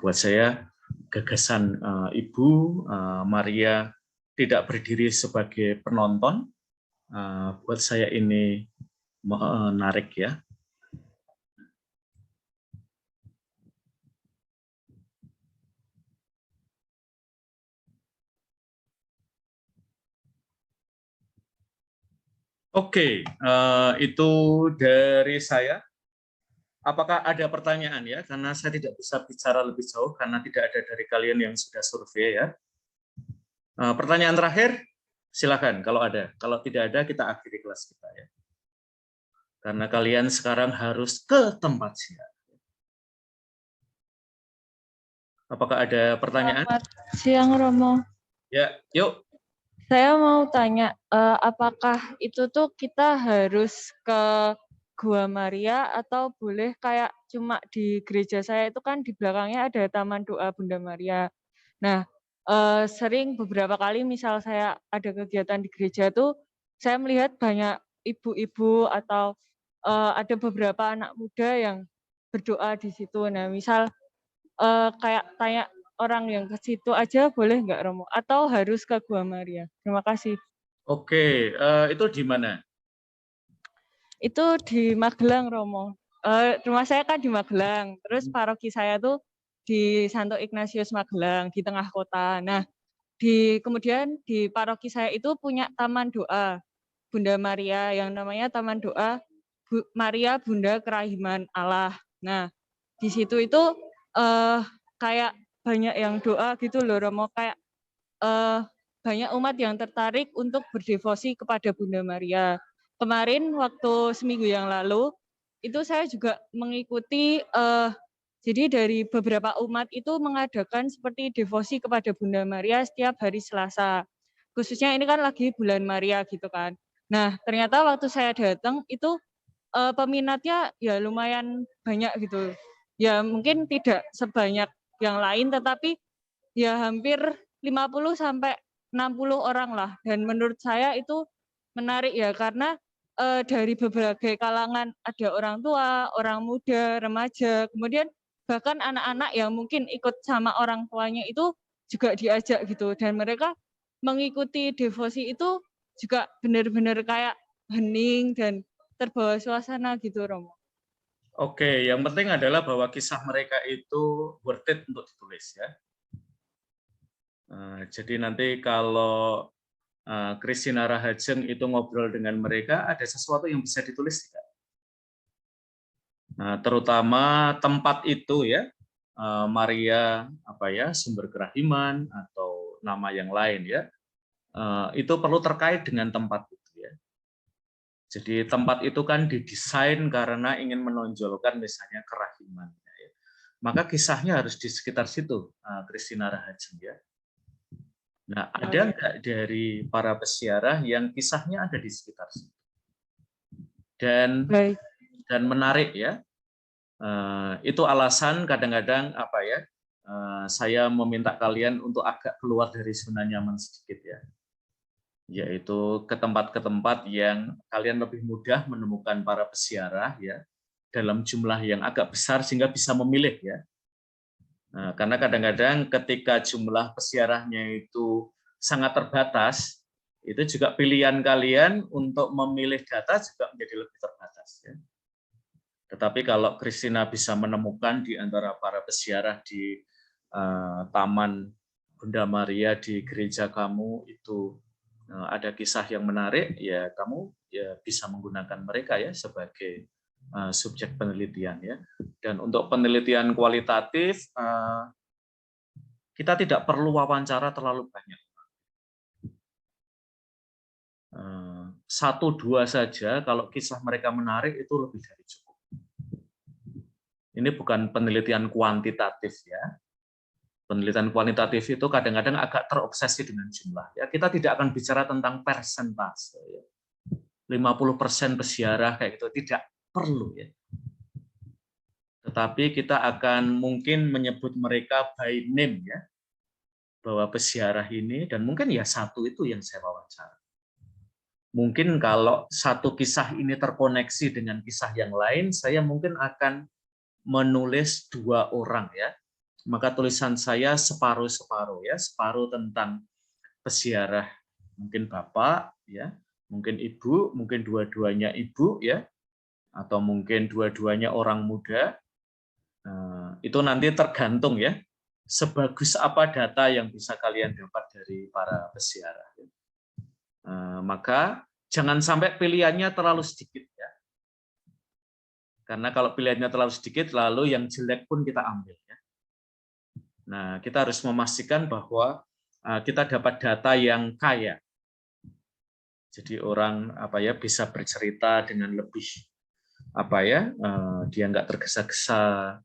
Buat saya, gagasan Ibu Maria tidak berdiri sebagai penonton, buat saya ini menarik ya. Oke, itu dari saya. Apakah ada pertanyaan ya? Karena saya tidak bisa bicara lebih jauh karena tidak ada dari kalian yang sudah survei ya. Pertanyaan terakhir, silakan kalau ada. Kalau tidak ada, kita akhiri kelas kita ya. Karena kalian sekarang harus ke tempat ziarah. Apakah ada pertanyaan? Selamat siang Romo. Ya, yuk. Saya mau tanya, apakah itu tuh kita harus ke Gua Maria atau boleh kayak cuma di gereja saya itu kan di belakangnya ada Taman Doa Bunda Maria. Nah, sering beberapa kali misal saya ada kegiatan di gereja tuh saya melihat banyak ibu-ibu atau ada beberapa anak muda yang berdoa di situ. Nah, misal kayak tanya orang yang ke situ aja boleh nggak Romo? Atau harus ke Gua Maria? Terima kasih. Oke, itu di mana? Itu di Magelang Romo. Rumah saya kan di Magelang. Terus paroki saya tuh di Santo Ignatius Magelang di tengah kota. Nah, kemudian di paroki saya itu punya taman doa Bunda Maria yang namanya Taman Doa Maria Bunda Kerahiman Allah. Nah, di situ itu kayak banyak yang doa gitu loh Romo, kayak banyak umat yang tertarik untuk berdevosi kepada Bunda Maria. Kemarin waktu seminggu yang lalu itu saya juga mengikuti jadi dari beberapa umat itu mengadakan seperti devosi kepada Bunda Maria setiap hari Selasa. Khususnya ini kan lagi bulan Maria gitu kan. Nah, ternyata waktu saya datang itu peminatnya ya lumayan banyak gitu. Ya mungkin tidak sebanyak yang lain, tetapi ya hampir 50 sampai 60 orang lah. Dan menurut saya itu menarik ya, karena dari berbagai kalangan, ada orang tua, orang muda, remaja, kemudian bahkan anak-anak yang mungkin ikut sama orang tuanya itu juga diajak gitu. Dan mereka mengikuti devosi itu juga benar-benar kayak hening dan terbawa suasana gitu, Romo. Oke, yang penting adalah bahwa kisah mereka itu worth it untuk ditulis ya. Jadi nanti kalau Christina Rahajeng itu ngobrol dengan mereka, ada sesuatu yang bisa ditulis tidak? Nah, terutama tempat itu ya, Maria apa ya, sumber kerahiman atau nama yang lain ya, itu perlu terkait dengan tempat itu ya. Jadi tempat itu kan didesain karena ingin menonjolkan misalnya kerahiman. Ya. Maka kisahnya harus di sekitar situ, Christina Rahajeng ya. Nah, ada nggak dari para pesiarah yang kisahnya ada di sekitar situ? Dan menarik ya. Itu alasan kadang-kadang apa ya? Saya meminta kalian untuk agak keluar dari zona nyaman sedikit ya. Yaitu ke tempat yang kalian lebih mudah menemukan para pesiarah ya dalam jumlah yang agak besar sehingga bisa memilih ya. Nah, karena kadang-kadang ketika jumlah pesiarahnya itu sangat terbatas, itu juga pilihan kalian untuk memilih data juga menjadi lebih terbatas ya. Tetapi kalau Christina bisa menemukan di antara para pesiarah di Taman Bunda Maria di gereja kamu itu ada kisah yang menarik, ya kamu ya bisa menggunakan mereka ya sebagai subjek penelitian ya. Dan untuk penelitian kualitatif kita tidak perlu wawancara terlalu banyak. 1-2 saja kalau kisah mereka menarik itu lebih dari cukup. Ini bukan penelitian kuantitatif ya. Penelitian kualitatif itu kadang-kadang agak terobsesi dengan jumlah. Ya, kita tidak akan bicara tentang persentase. Ya. 50% pesiarah kayak gitu tidak perlu ya. Tetapi kita akan mungkin menyebut mereka by name ya, bahwa pesiarah ini dan mungkin ya satu itu yang saya wawancara. Mungkin kalau satu kisah ini terkoneksi dengan kisah yang lain, saya mungkin akan menulis 2 orang ya. Maka tulisan saya separuh-separuh ya, separuh tentang pesiarah mungkin bapak ya, mungkin ibu, mungkin dua-duanya ibu ya, atau mungkin dua-duanya orang muda. Itu nanti tergantung ya, sebagus apa data yang bisa kalian dapat dari para pesiarah. Maka jangan sampai pilihannya terlalu sedikit ya, karena kalau pilihannya terlalu sedikit, lalu yang jelek pun kita ambil ya. Nah, kita harus memastikan bahwa kita dapat data yang kaya. Jadi orang apa ya bisa bercerita dengan lebih apa ya, dia nggak tergesa-gesa,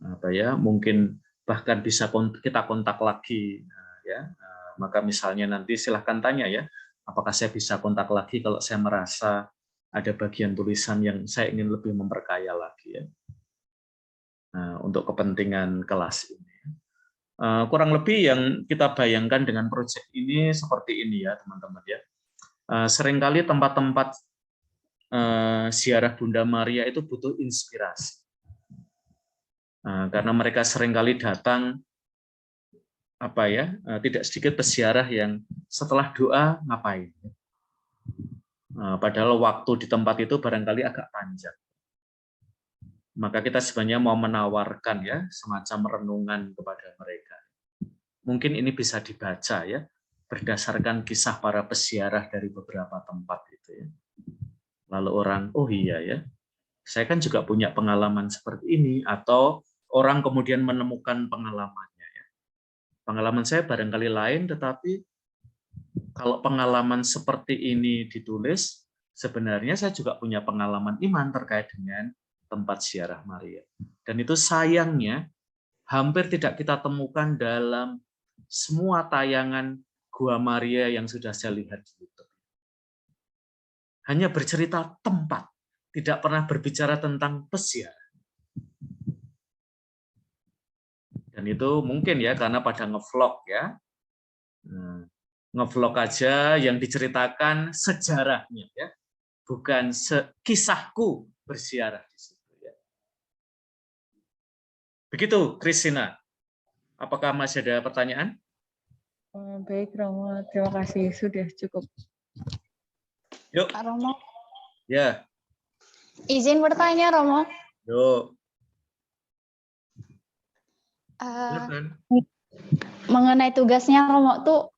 apa ya, mungkin bahkan bisa kita kontak lagi ya. Maka misalnya nanti silahkan tanya ya, apakah saya bisa kontak lagi kalau saya merasa ada bagian tulisan yang saya ingin lebih memperkaya lagi ya. Untuk kepentingan kelas ini. Kurang lebih yang kita bayangkan dengan proyek ini seperti ini ya teman-teman ya. Seringkali tempat-tempat ziarah Bunda Maria itu butuh inspirasi. Karena mereka seringkali datang apa ya, tidak sedikit peziarah yang setelah doa ngapain. Padahal waktu di tempat itu barangkali agak panjang. Maka kita sebenarnya mau menawarkan ya semacam renungan kepada mereka. Mungkin ini bisa dibaca ya berdasarkan kisah para peziarah dari beberapa tempat itu ya. Lalu orang, oh iya ya, saya kan juga punya pengalaman seperti ini, atau orang kemudian menemukan pengalamannya ya. Pengalaman saya barangkali lain, tetapi kalau pengalaman seperti ini ditulis, sebenarnya saya juga punya pengalaman iman terkait dengan tempat ziarah Maria. Dan itu sayangnya hampir tidak kita temukan dalam semua tayangan Gua Maria yang sudah saya lihat di YouTube. Hanya bercerita tempat, tidak pernah berbicara tentang peziarah. Dan itu mungkin ya karena pada ngevlog ya. Nah, ngevlog aja yang diceritakan sejarahnya ya. Bukan kisahku berziarah di situ ya. Begitu, Christina. Apakah masih ada pertanyaan? Baik, Romo. Terima kasih. Sudah cukup. Yuk. Pak Romo. Ya. Izin bertanya, Romo. Yuk. Mengenai tugasnya Romo tuh,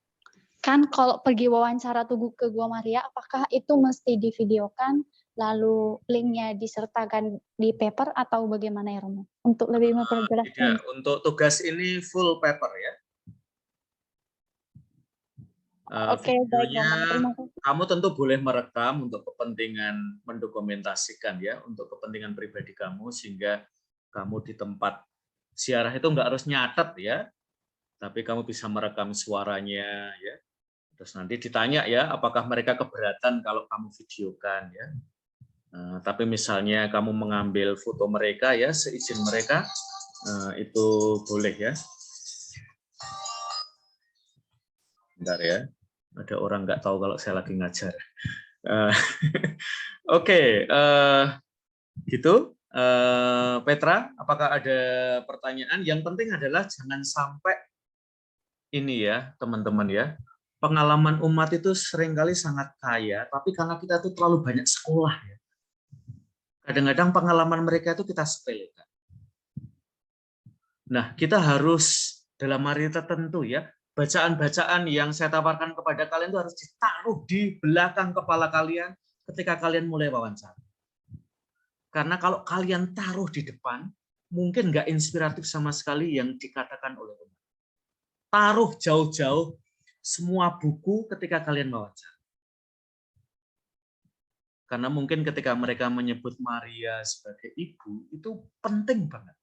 kan kalau pergi wawancara tuh ke Gua Maria, apakah itu mesti divideokan, lalu linknya disertakan di paper atau bagaimana ya Romo? Untuk lebih memperjelas. Tidak, untuk tugas ini full paper ya. Oke, baik videonya Romo. Terima kasih. kamu tentu boleh merekam untuk kepentingan mendokumentasikan ya, untuk kepentingan pribadi kamu, sehingga kamu di tempat ziarah itu nggak harus nyatet ya, tapi kamu bisa merekam suaranya ya. Terus nanti ditanya ya, apakah mereka keberatan kalau kamu videokan ya. Tapi misalnya kamu mengambil foto mereka ya, seizin mereka, itu boleh ya. Bentar ya, ada orang nggak tahu kalau saya lagi ngajar. Oke, gitu. Petra, apakah ada pertanyaan? Yang penting adalah jangan sampai ini ya, teman-teman ya. Pengalaman umat itu seringkali sangat kaya, tapi karena kita itu terlalu banyak sekolah ya. Kadang-kadang pengalaman mereka itu kita sepelekan. Nah, kita harus dalam hari tertentu ya, bacaan-bacaan yang saya tawarkan kepada kalian itu harus ditaruh di belakang kepala kalian ketika kalian mulai wawancara. Karena kalau kalian taruh di depan, mungkin nggak inspiratif sama sekali yang dikatakan oleh umat. Taruh jauh-jauh semua buku ketika kalian wawancara. Karena mungkin ketika mereka menyebut Maria sebagai ibu, itu penting banget.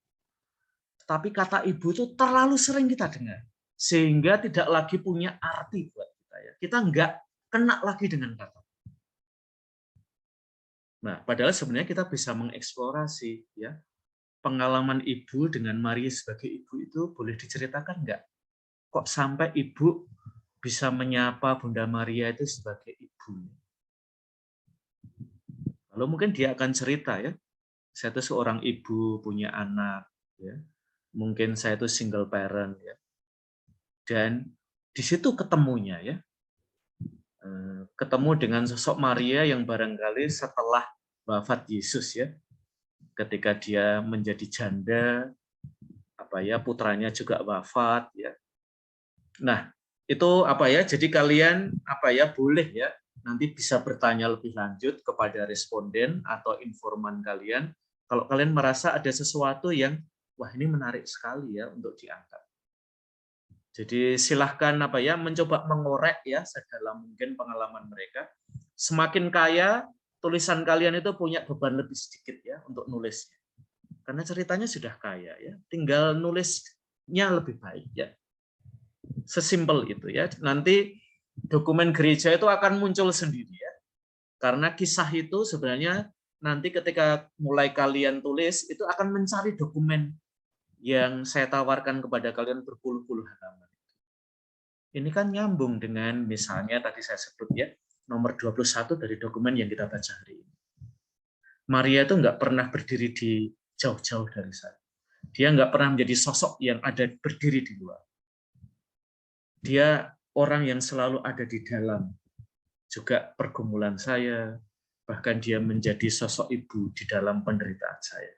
Tapi kata ibu itu terlalu sering kita dengar. Sehingga tidak lagi punya arti buat kita. Ya. Kita nggak kena lagi dengan kata. Nah, padahal sebenarnya kita bisa mengeksplorasi ya, pengalaman ibu dengan Maria sebagai ibu itu boleh diceritakan nggak? Kok sampai ibu bisa menyapa Bunda Maria itu sebagai ibu? Lalu mungkin dia akan cerita ya, saya itu seorang ibu punya anak, ya. Mungkin saya itu single parent ya, dan di situ ketemunya ya. Ketemu dengan sosok Maria yang barangkali setelah wafat Yesus ya, ketika dia menjadi janda, putranya juga wafat ya. Nah itu jadi kalian boleh ya nanti bisa bertanya lebih lanjut kepada responden atau informan kalian kalau kalian merasa ada sesuatu yang wah ini menarik sekali ya untuk diangkat. Jadi silahkan mencoba mengorek ya sedalam mungkin pengalaman mereka. Semakin kaya, tulisan kalian itu punya beban lebih sedikit ya untuk nulisnya. Karena ceritanya sudah kaya ya, tinggal nulisnya lebih baik ya. Sesimpel itu ya. Nanti dokumen gereja itu akan muncul sendiri ya. Karena kisah itu sebenarnya nanti ketika mulai kalian tulis itu akan mencari dokumen yang saya tawarkan kepada kalian berpuluh-puluh halaman. Ini kan nyambung dengan misalnya tadi saya sebut ya, nomor 21 dari dokumen yang kita baca hari ini. Maria itu nggak pernah berdiri di jauh-jauh dari saya. Dia nggak pernah menjadi sosok yang ada berdiri di luar. Dia orang yang selalu ada di dalam juga pergumulan saya, bahkan dia menjadi sosok ibu di dalam penderitaan saya.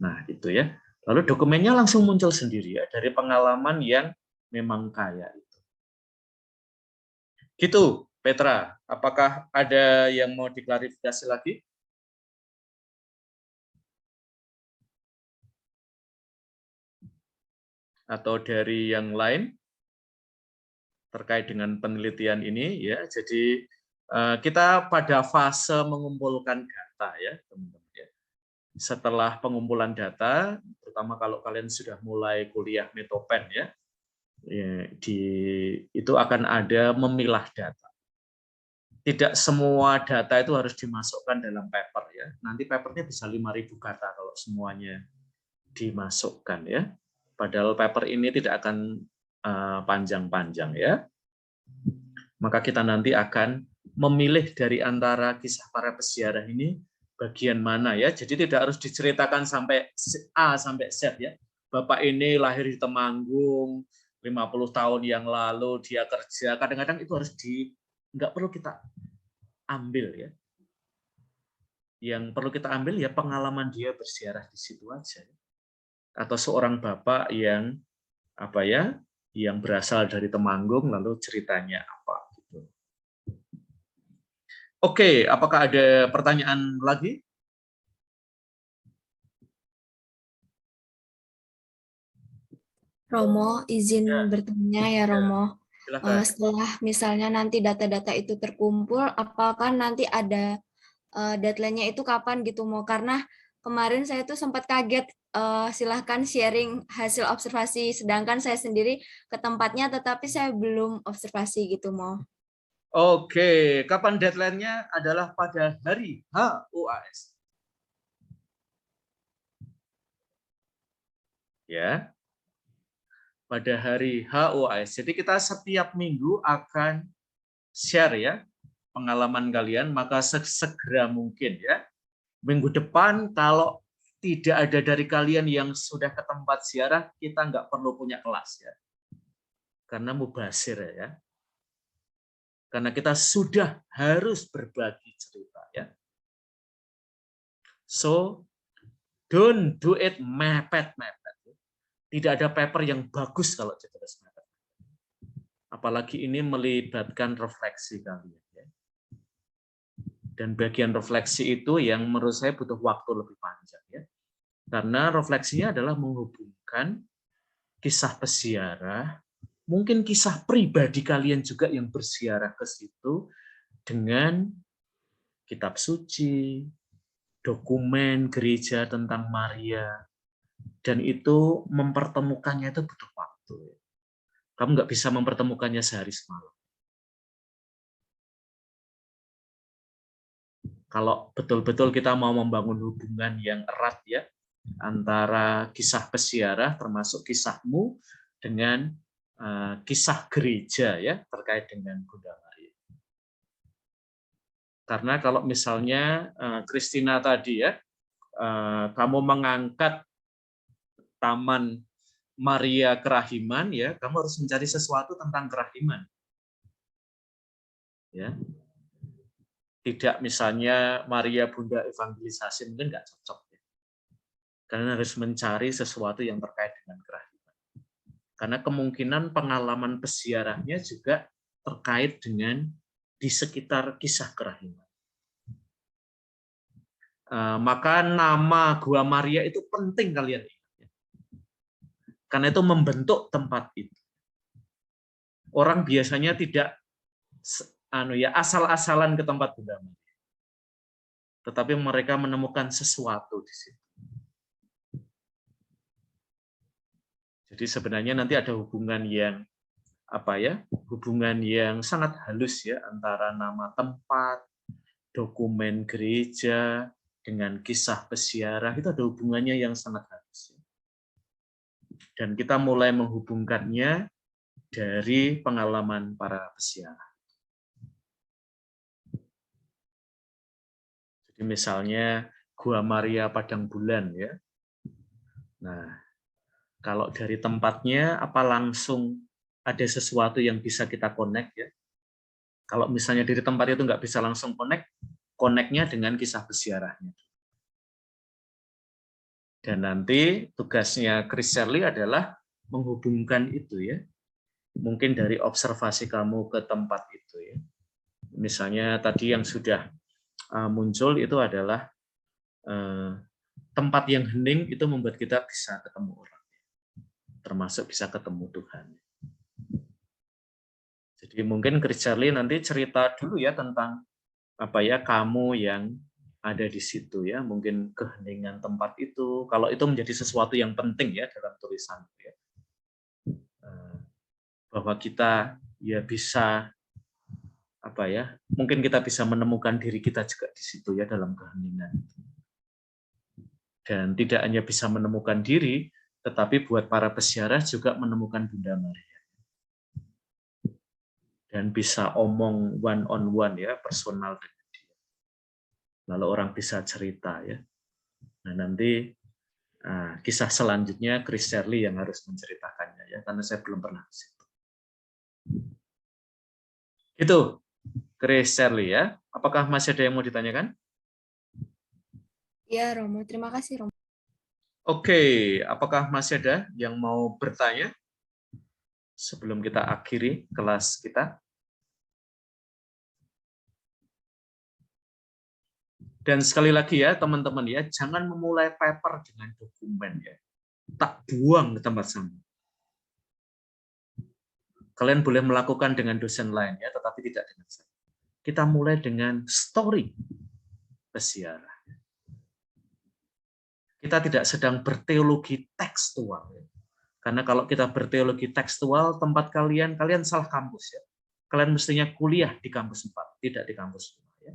Nah itu ya. Lalu dokumennya langsung muncul sendiri ya dari pengalaman yang memang kaya itu. Gitu, Petra. Apakah ada yang mau diklarifikasi lagi? Atau dari yang lain terkait dengan penelitian ini ya. Jadi kita pada fase mengumpulkan data ya, teman-teman ya. Setelah pengumpulan data, terutama kalau kalian sudah mulai kuliah Metopen ya, itu akan ada memilah data. Tidak semua data itu harus dimasukkan dalam paper ya. Nanti papernya bisa 5.000 kata kalau semuanya dimasukkan ya. Padahal paper ini tidak akan panjang-panjang ya. Maka kita nanti akan memilih dari antara kisah para peziarah ini bagian mana ya. Jadi tidak harus diceritakan sampai A sampai Z ya. Bapak ini lahir di Temanggung 50 tahun yang lalu, dia kerja. Kadang-kadang itu harus nggak perlu kita ambil ya. Yang perlu kita ambil ya pengalaman dia berziarah di situ aja. Atau seorang bapak yang yang berasal dari Temanggung lalu ceritanya apa gitu. Oke, apakah ada pertanyaan lagi? Romo, izin bertanya ya Romo. Silakan. Setelah misalnya nanti data-data itu terkumpul, apakah nanti ada deadline-nya itu kapan gitu Mo? Karena kemarin saya tuh sempat kaget, silahkan sharing hasil observasi, sedangkan saya sendiri ke tempatnya tetapi saya belum observasi gitu Mo. Oke, kapan deadline-nya adalah pada hari HUAS. Ya. Pada hari HUAS. Jadi kita setiap minggu akan share ya pengalaman kalian, maka segera mungkin ya. Minggu depan kalau tidak ada dari kalian yang sudah ke tempat ziarah, kita nggak perlu punya kelas ya. Karena mubasir ya. Karena kita sudah harus berbagi cerita ya. So don't do it mepet-mepet. Tidak ada paper yang bagus kalau terus mepet. Apalagi ini melibatkan refleksi kalian ya. Dan bagian refleksi itu yang menurut saya butuh waktu lebih panjang ya. Karena refleksinya adalah menghubungkan kisah peziarah, mungkin kisah pribadi kalian juga yang berziarah ke situ dengan kitab suci, dokumen gereja tentang Maria, dan itu mempertemukannya itu butuh waktu. Kamu nggak bisa mempertemukannya sehari semalam. Kalau betul-betul kita mau membangun hubungan yang erat ya antara kisah peziarah termasuk kisahmu dengan kisah gereja ya terkait dengan Bunda Maria. Karena kalau misalnya Christina tadi ya kamu mengangkat Taman Maria Kerahiman ya, kamu harus mencari sesuatu tentang kerahiman. Ya. Tidak misalnya Maria Bunda Evangelisasi mungkin nggak cocok ya. Karena harus mencari sesuatu yang terkait dengan kerahiman. Karena kemungkinan pengalaman peziarahnya juga terkait dengan di sekitar kisah kerahiman. Maka nama Gua Maria itu penting kalian ingat. Karena itu membentuk tempat itu. Orang biasanya tidak asal-asalan ke tempat Bunda Maria. Tetapi mereka menemukan sesuatu di situ. Jadi sebenarnya nanti ada hubungan yang hubungan yang sangat halus ya antara nama tempat, dokumen gereja dengan kisah peziarah, itu ada hubungannya yang sangat halus. Dan kita mulai menghubungkannya dari pengalaman para peziarah. Jadi misalnya Gua Maria Padang Bulan ya. Nah, kalau dari tempatnya apa langsung ada sesuatu yang bisa kita connect ya. Kalau misalnya dari tempat itu nggak bisa langsung connect-nya dengan kisah peziarahnya. Dan nanti tugasnya Chris Shirley adalah menghubungkan itu ya. Mungkin dari observasi kamu ke tempat itu ya. Misalnya tadi yang sudah muncul itu adalah tempat yang hening itu membuat kita bisa ketemu orang. Termasuk bisa ketemu Tuhan. Jadi mungkin Chris Shirley nanti cerita dulu ya tentang kamu yang ada di situ ya, mungkin keheningan tempat itu, kalau itu menjadi sesuatu yang penting ya dalam tulisan ya. Bahwa kita ya bisa mungkin kita bisa menemukan diri kita juga di situ ya dalam keheningan. Dan tidak hanya bisa menemukan diri, tetapi buat para peziarah juga menemukan Bunda Maria. Dan bisa omong one on one ya, personal dengan dia. Lalu orang bisa cerita ya. Nah, nanti kisah selanjutnya Chris Shirley yang harus menceritakannya ya, karena saya belum pernah ke situ. Itu Chris Shirley ya. Apakah masih ada yang mau ditanyakan? Ya, Romo. Terima kasih, Romo. Oke, apakah masih ada yang mau bertanya sebelum kita akhiri kelas kita? Dan sekali lagi ya teman-teman ya, jangan memulai paper dengan dokumen ya. Tak buang ke tempat sampah. Kalian boleh melakukan dengan dosen lain ya, tetapi tidak dengan saya. Kita mulai dengan story peziarah. Kita tidak sedang berteologi tekstual. Karena kalau kita berteologi tekstual, tempat kalian salah kampus ya. Kalian mestinya kuliah di kampus 4, tidak di kampus 5 ya.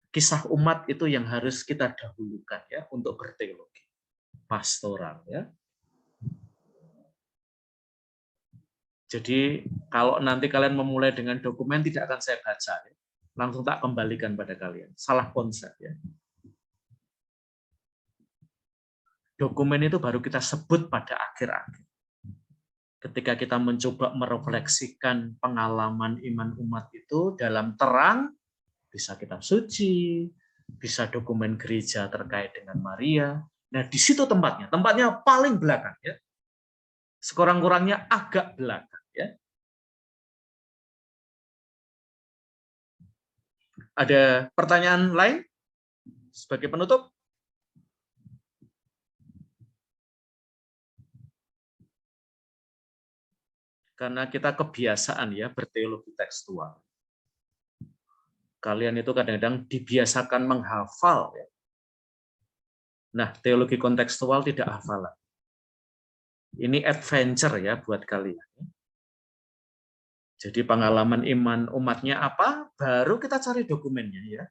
Kisah umat itu yang harus kita dahulukan ya untuk berteologi pastoral ya. Jadi kalau nanti kalian memulai dengan dokumen tidak akan saya baca ya. Langsung tak kembalikan pada kalian. Salah konsep ya. Dokumen itu baru kita sebut pada akhir-akhir. Ketika kita mencoba merefleksikan pengalaman iman umat itu dalam terang, bisa kitab suci, bisa dokumen gereja terkait dengan Maria. Nah, di situ tempatnya paling belakang ya. Sekurang-kurangnya agak belakang ya. Ada pertanyaan lain sebagai penutup? Karena kita kebiasaan ya berteologi tekstual. Kalian itu kadang-kadang dibiasakan menghafal ya. Nah, teologi kontekstual tidak hafalan. Ini adventure ya buat kalian. Jadi pengalaman iman umatnya apa, baru kita cari dokumennya ya.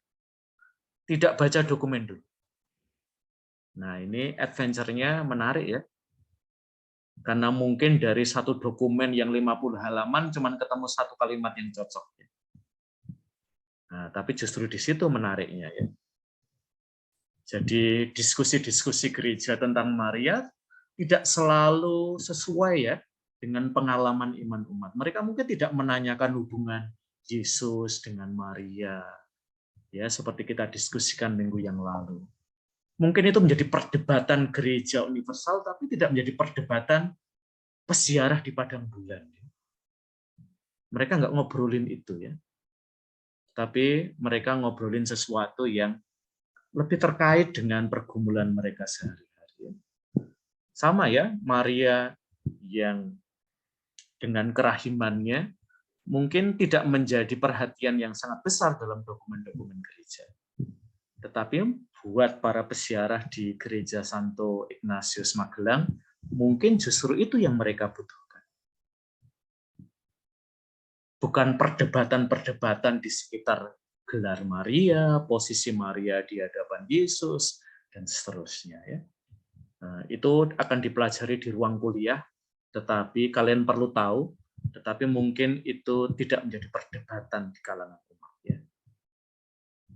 Tidak baca dokumen dulu. Nah, ini adventure-nya menarik ya. Karena mungkin dari satu dokumen yang 50 halaman cuman ketemu satu kalimat yang cocok. Nah, tapi justru di situ menariknya ya. Jadi diskusi-diskusi gereja tentang Maria tidak selalu sesuai ya dengan pengalaman iman umat. Mereka mungkin tidak menanyakan hubungan Yesus dengan Maria. Ya, seperti kita diskusikan minggu yang lalu. Mungkin itu menjadi perdebatan gereja universal, tapi tidak menjadi perdebatan peziarah di padang bulan. Mereka nggak ngobrolin itu ya. Tapi mereka ngobrolin sesuatu yang lebih terkait dengan pergumulan mereka sehari-hari. Sama ya, Maria yang dengan kerahimannya mungkin tidak menjadi perhatian yang sangat besar dalam dokumen-dokumen gereja. Tetapi buat para peziarah di Gereja Santo Ignatius Magelang, mungkin justru itu yang mereka butuhkan. Bukan perdebatan-perdebatan di sekitar gelar Maria, posisi Maria di hadapan Yesus, dan seterusnya. Ya. Nah, itu akan dipelajari di ruang kuliah, tetapi kalian perlu tahu, tetapi mungkin itu tidak menjadi perdebatan di kalangan umat. Ya.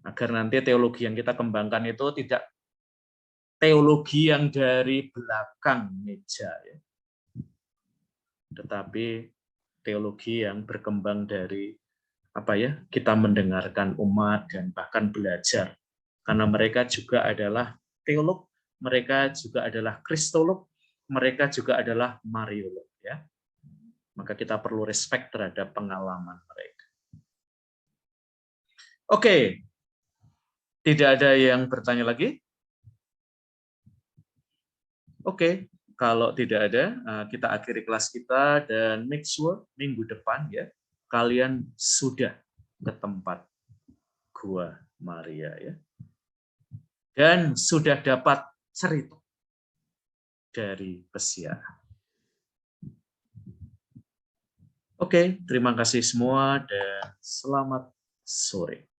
Agar nanti teologi yang kita kembangkan itu tidak teologi yang dari belakang meja, ya. Tetapi teologi yang berkembang dari kita mendengarkan umat dan bahkan belajar, karena mereka juga adalah teolog, mereka juga adalah kristolog, mereka juga adalah mariolog, ya. Maka kita perlu respect terhadap pengalaman mereka. Oke. Tidak ada yang bertanya lagi? Oke, kalau tidak ada, kita akhiri kelas kita dan make sure minggu depan ya kalian sudah ke tempat Gua Maria ya. Dan sudah dapat cerita dari peziarah. Oke, terima kasih semua dan selamat sore.